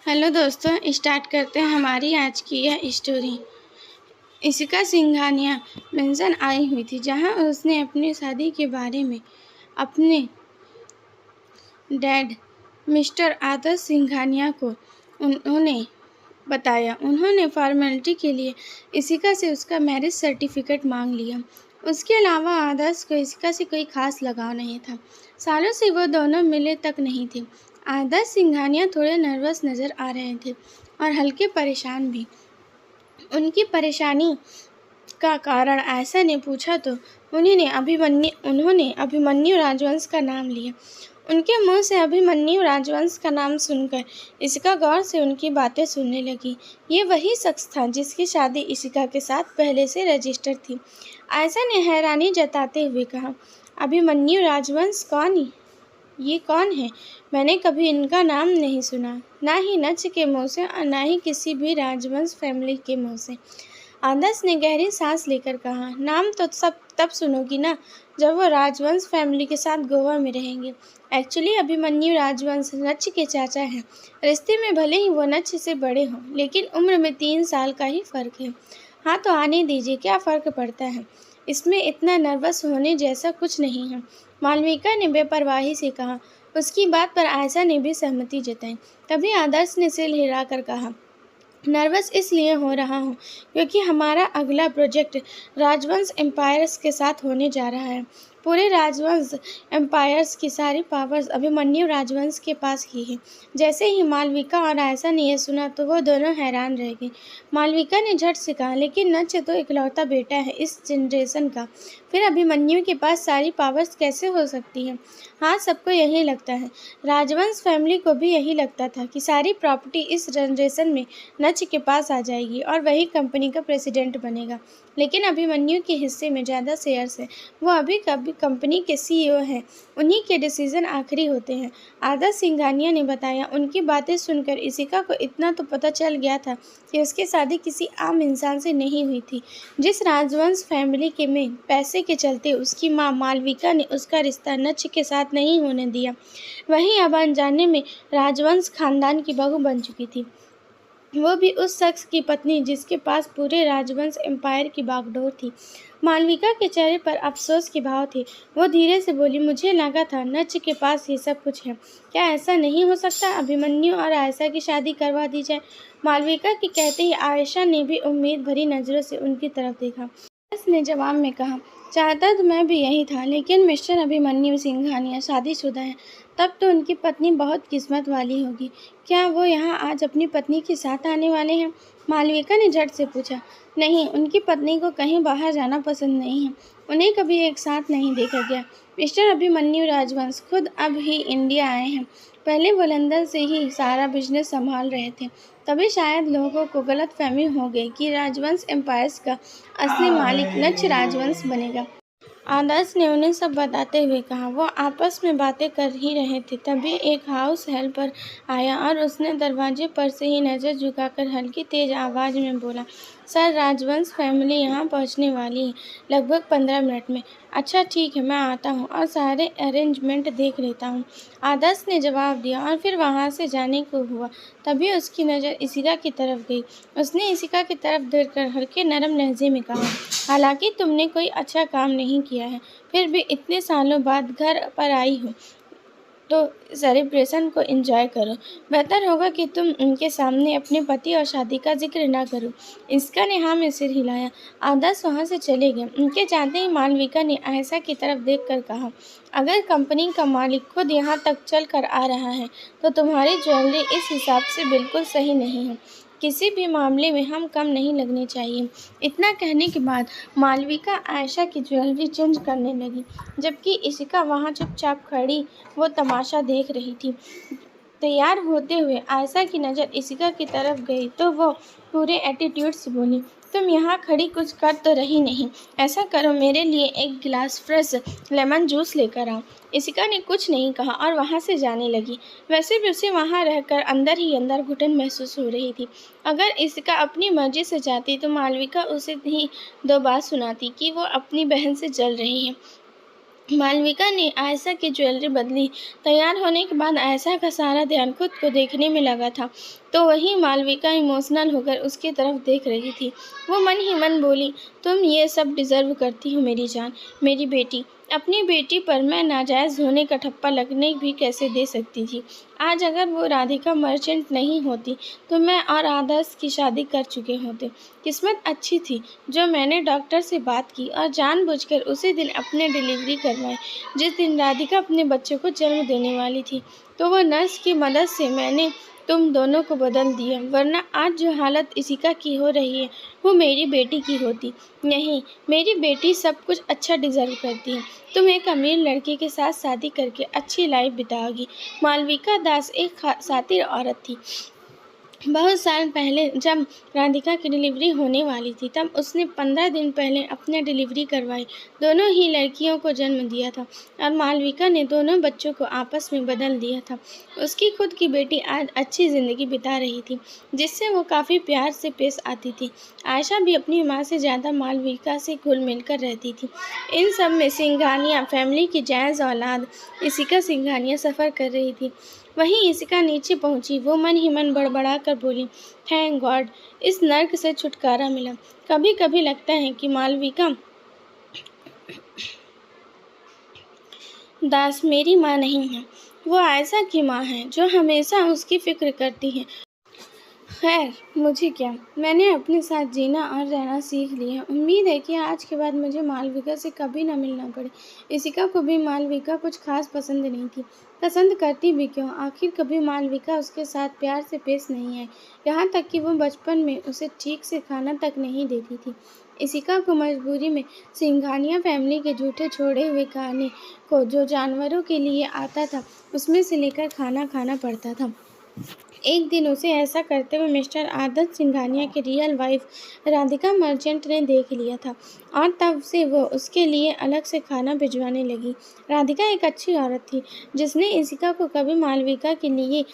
Hello दोस्तों, start करते हैं हमारी आज की यह story. Ishika Singhania mention I हुई थी जहां उसने अपनी शादी के बारे में अपने डैड मिस्टर आदर्श सिंघानिया को उन्होंने बताया। उन्होंने फॉर्मेलिटी के लिए इशिका से उसका मैरिज सर्टिफिकेट मांग लिया। उसके अलावा आदर्श को इशिका से कोई खास लगाव नहीं था। सालों से वो दोनों मिले तक नहीं थे। आदर्श सिंघानिया थोड़े नर्वस नज़र आ रहे थे और हल्के परेशान भी। उनकी परेशानी का कारण आयशा ने पूछा तो उन्होंने अभिमन्यु राजवंश का नाम लिया। उनके मुंह से अभिमन्यु राजवंश का नाम सुनकर इशिका गौर से उनकी बातें सुनने लगी। ये वही शख्स था जिसकी शादी इशिका के साथ पहले से रजिस्टर थी। आयशा ने हैरानी जताते हुए कहा, अभिमन्यु राजवंश ये कौन है? मैंने कभी इनका नाम नहीं सुना, ना ही नच के मुँह से और ना ही किसी भी राजवंश फैमिली के मुँह से। आदर्श ने गहरी सांस लेकर कहा, नाम तो सब तब सुनोगी ना जब वो राजवंश फैमिली के साथ गोवा में रहेंगे। एक्चुअली अभिमन्यु राजवंश नच के चाचा हैं। रिश्ते में भले ही वो नच से बड़े हों, लेकिन उम्र में 3 साल का ही फ़र्क है। हाँ तो आने दीजिए, क्या फ़र्क पड़ता है? इसमें इतना नर्वस होने जैसा कुछ नहीं है, मालविका ने बेपरवाही से कहा। उसकी बात पर आयशा ने भी सहमति जताई। तभी आदर्श ने सिर हिलाकर कहा, नर्वस इसलिए हो रहा हूँ क्योंकि हमारा अगला प्रोजेक्ट राजवंश एम्पायर्स के साथ होने जा रहा है। पूरे राजवंश एम्पायर्स की सारी पावर्स अभिमन्यु राजवंश के पास ही है। जैसे ही मालविका और आयशा ने यह सुना तो वो दोनों हैरान रह गई। मालविका ने झट से कहा, लेकिन नच तो इकलौता बेटा है इस जनरेशन का, फिर अभिमन्यु के पास सारी पावर्स कैसे हो सकती हैं? हाँ, सबको यही लगता है। राजवंश फैमिली को भी यही लगता था कि सारी प्रॉपर्टी इस जनरेशन में नच के पास आ जाएगी और वही कंपनी का प्रेसिडेंट बनेगा। लेकिन अभिमन्यु के हिस्से में ज़्यादा शेयर्स हैं। वो अभी कंपनी के सीईओ हैं। उन्हीं के डिसीजन आखिरी होते हैं। आदर्श सिंघानिया ने बताया। उनकी बातें सुनकर इशिका को इतना तो पता चल गया था कि उसकी शादी किसी आम इंसान से नहीं हुई थी। जिस राजवंश फैमिली के में पैसे के चलते उसकी माँ मालविका ने उसका रिश्ता नच के साथ नहीं होने दिया, वहीं अब अनजाने में राजवंश खानदान की बहू बन चुकी थी, वो भी उस शख्स की पत्नी जिसके पास पूरे राजवंश एम्पायर की बागडोर थी। मालविका के चेहरे पर अफसोस के भाव थे। वो धीरे से बोली, मुझे लगा था नच के पास ये सब कुछ है। क्या ऐसा नहीं हो सकता? अभिमन्यु और आयशा की शादी करवा दी जाए। मालविका के कहते ही आयशा ने भी उम्मीद भरी नज़रों से उनकी तरफ देखा। उसने जवाब में कहा, चाहता तो मैं भी यही था, लेकिन मिस्टर अभिमन्यु सिंघानिया शादीशुदा हैं। तब तो उनकी पत्नी बहुत किस्मत वाली होगी। क्या वो यहाँ आज अपनी पत्नी के साथ आने वाले हैं? मालविका ने झट से पूछा। नहीं, उनकी पत्नी को कहीं बाहर जाना पसंद नहीं है। उन्हें कभी एक साथ नहीं देखा गया। मिस्टर अभिमन्यु राजवंश खुद अब ही इंडिया आए हैं। पहले वो लंदन से ही सारा बिजनेस संभाल रहे थे। तभी शायद लोगों को गलतफहमी हो गई कि राजवंश एम्पायर्स का असली मालिक नच राजवंश बनेगा। आदर्श ने उन्हें सब बताते हुए कहा। वो आपस में बातें कर ही रहे थे, तभी एक हाउस हेल्पर आया और उसने दरवाजे पर से ही नज़र झुकाकर हल्की तेज आवाज़ में बोला, सर, राजवंश फैमिली यहाँ पहुँचने वाली है, लगभग 15 मिनट में। अच्छा ठीक है, मैं आता हूँ और सारे अरेंजमेंट देख लेता हूँ, आदर्श ने जवाब दिया और फिर वहाँ से जाने को हुआ। तभी उसकी नज़र इशिका की तरफ गई। उसने इशिका की तरफ देखकर हल्के नरम लहजे में कहा, हालांकि तुमने कोई अच्छा काम नहीं किया है, फिर भी इतने सालों बाद घर पर आई हो तो सेलिब्रेशन को एंजॉय करो। बेहतर होगा कि तुम उनके सामने अपने पति और शादी का जिक्र ना करो। इसका ने हाँ में सिर हिलाया। आदर्श वहाँ से चले गए। उनके जाते ही मालविका ने आयशा की तरफ देखकर कहा, अगर कंपनी का मालिक खुद यहाँ तक चल कर आ रहा है तो तुम्हारी ज्वेलरी इस हिसाब से बिल्कुल सही नहीं है। किसी भी मामले में हम कम नहीं लगने चाहिए। इतना कहने के बाद मालविका आयशा की ज्वेलरी चेंज करने लगी, जबकि इशिका वहाँ चुपचाप खड़ी वो तमाशा देख रही थी। तैयार होते हुए आयशा की नज़र इशिका की तरफ गई तो वो पूरे एटीट्यूड से बोली, तुम यहाँ खड़ी कुछ कर तो रही नहीं, ऐसा करो मेरे लिए एक गिलास फ्रेश लेमन जूस लेकर आओ। इशिका ने कुछ नहीं कहा और वहाँ से जाने लगी। वैसे भी उसे वहाँ रहकर अंदर ही अंदर घुटन महसूस हो रही थी। अगर इशिका अपनी मर्जी से जाती तो मालविका उसे ही 2 बात सुनाती कि वो अपनी बहन से जल रही है। मालविका ने आयशा की ज्वेलरी बदली। तैयार होने के बाद आयशा का सारा ध्यान खुद को देखने में लगा था, तो वहीं मालविका इमोशनल होकर उसकी तरफ देख रही थी। वो मन ही मन बोली, तुम ये सब डिज़र्व करती हो मेरी जान, मेरी बेटी। अपनी बेटी पर मैं नाजायज़ होने का ठप्पा लगने भी कैसे दे सकती थी। आज अगर वो राधिका मर्चेंट नहीं होती तो मैं और आदर्श की शादी कर चुके होते। किस्मत अच्छी थी जो मैंने डॉक्टर से बात की और जानबूझकर उसी दिन अपने डिलीवरी करवाई जिस दिन राधिका अपने बच्चे को जन्म देने वाली थी। तो वो नर्स की मदद से मैंने तुम दोनों को बदल दिया, वरना आज जो हालत इशिका की हो रही है वो मेरी बेटी की होती। नहीं, मेरी बेटी सब कुछ अच्छा डिज़र्व करती है। तुम एक अमीर लड़के के साथ शादी करके अच्छी लाइफ बिताओगी। मालविका दास एक शातिर औरत थी। बहुत साल पहले जब राधिका की डिलीवरी होने वाली थी तब उसने 15 दिन पहले अपनी डिलीवरी करवाई। दोनों ही लड़कियों को जन्म दिया था और मालविका ने दोनों बच्चों को आपस में बदल दिया था। उसकी खुद की बेटी आज अच्छी ज़िंदगी बिता रही थी जिससे वो काफ़ी प्यार से पेश आती थी। आयशा भी अपनी माँ से ज़्यादा मालविका से घुल मिल कर रहती थी। इन सब में सिंघानिया फैमिली की जायज़ औलाद इशिका सिंघानिया सफ़र कर रही थी। वहीं इशिका नीचे पहुंची। वो मन ही मन बड़बड़ा कर बोली, थैंक गॉड, इस नर्क से छुटकारा मिला। कभी कभी लगता है कि मालविका दास मेरी माँ नहीं है, वो आयशा की माँ है जो हमेशा उसकी फिक्र करती है। खैर मुझे क्या, मैंने अपने साथ जीना और रहना सीख लिया। उम्मीद है कि आज के बाद मुझे मालविका से कभी ना मिलना पड़े। इशिका को भी मालविका कुछ खास पसंद नहीं थी। पसंद करती भी क्यों, आखिर कभी मालविका उसके साथ प्यार से पेश नहीं आई। यहाँ तक कि वो बचपन में उसे ठीक से खाना तक नहीं देती थी। इशिका को मजबूरी में सिंघानिया फैमिली के झूठे छोड़े हुए खाने को जो जानवरों के लिए आता था उसमें से लेकर खाना खाना पड़ता था। एक दिन उसे ऐसा करते हुए मिस्टर आदर्श सिंघानिया की रियल वाइफ राधिका मर्चेंट ने देख लिया था और तब से वो उसके लिए अलग से खाना भिजवाने लगी। राधिका एक अच्छी औरत थी जिसने इशिका को कभी मालविका के लिए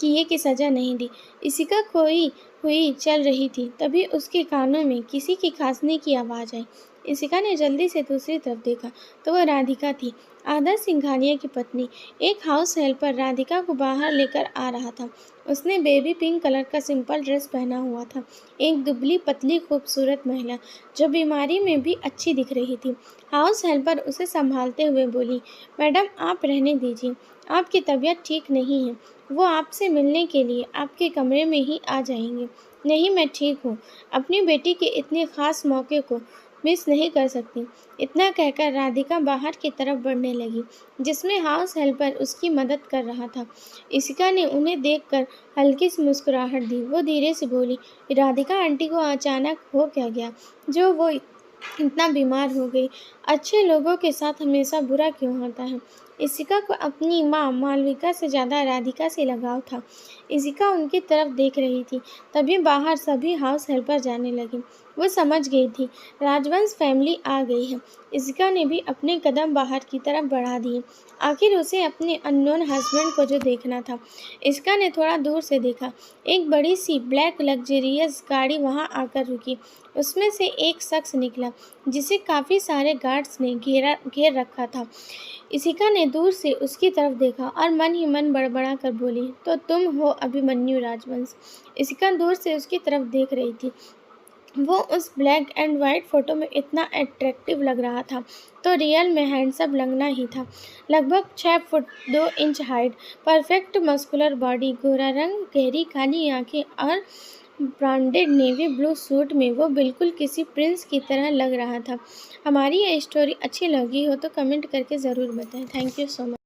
किए की सज़ा नहीं दी। इशिका खोई हुई चल रही थी, तभी उसके कानों में किसी की खांसने की आवाज़ आई। इशिका ने जल्दी से दूसरी तरफ देखा तो वह राधिका थी, आदर्श सिंघानिया की पत्नी। एक हाउस हेल्पर राधिका को बाहर लेकर आ रहा था। उसने बेबी पिंक कलर का सिंपल ड्रेस पहना हुआ था। एक दुबली पतली खूबसूरत महिला जो बीमारी में भी अच्छी दिख रही थी। हाउस हेल्पर उसे संभालते हुए बोली, मैडम आप रहने दीजिए, आपकी तबीयत ठीक नहीं है। वो आपसे मिलने के लिए आपके कमरे में ही आ जाएंगे। नहीं, मैं ठीक हूँ, अपनी बेटी के इतने ख़ास मौके को मिस नहीं कर सकती। इतना कहकर राधिका बाहर की तरफ बढ़ने लगी जिसमें हाउस हेल्पर उसकी मदद कर रहा था। इशिका ने उन्हें देखकर हल्की सी मुस्कुराहट दी। वो धीरे से बोली, राधिका आंटी को अचानक हो क्या गया जो वो इतना बीमार हो गई? अच्छे लोगों के साथ हमेशा बुरा क्यों होता है? इशिका को अपनी माँ मालविका से ज़्यादा राधिका से लगाव था। इशिका उनकी तरफ देख रही थी, तभी बाहर सभी हाउस हेल्पर जाने लगे। वो समझ गई थी राजवंश फैमिली आ गई है। इशिका ने भी अपने कदम बाहर की तरफ बढ़ा दिए। आखिर उसे अपने अननोन हस्बैंड को जो देखना था। इशिका ने थोड़ा दूर से देखा। एक बड़ी सी ब्लैक लग्जरियस गाड़ी वहां आकर रुकी। उसमें से एक शख्स निकला जिसे काफ़ी सारे गार्ड्स ने घेर रखा था। इशिका ने दूर से उसकी तरफ देखा और मन ही मन बड़बड़ा कर बोली, तो तुम हो अभिमन्यु राजवंश? इशिका दूर से उसकी तरफ देख रही थी। वो उस ब्लैक एंड वाइट फ़ोटो में इतना अट्रैक्टिव लग रहा था तो रियल में हैंडसम लगना ही था। लगभग 6 foot 2 inch height, perfect muscular body, गोरा रंग, गहरी काली आंखें और ब्रांडेड नेवी ब्लू सूट में वो बिल्कुल किसी प्रिंस की तरह लग रहा था। हमारी ये स्टोरी अच्छी लगी हो तो कमेंट करके ज़रूर बताएं। Thank you so much.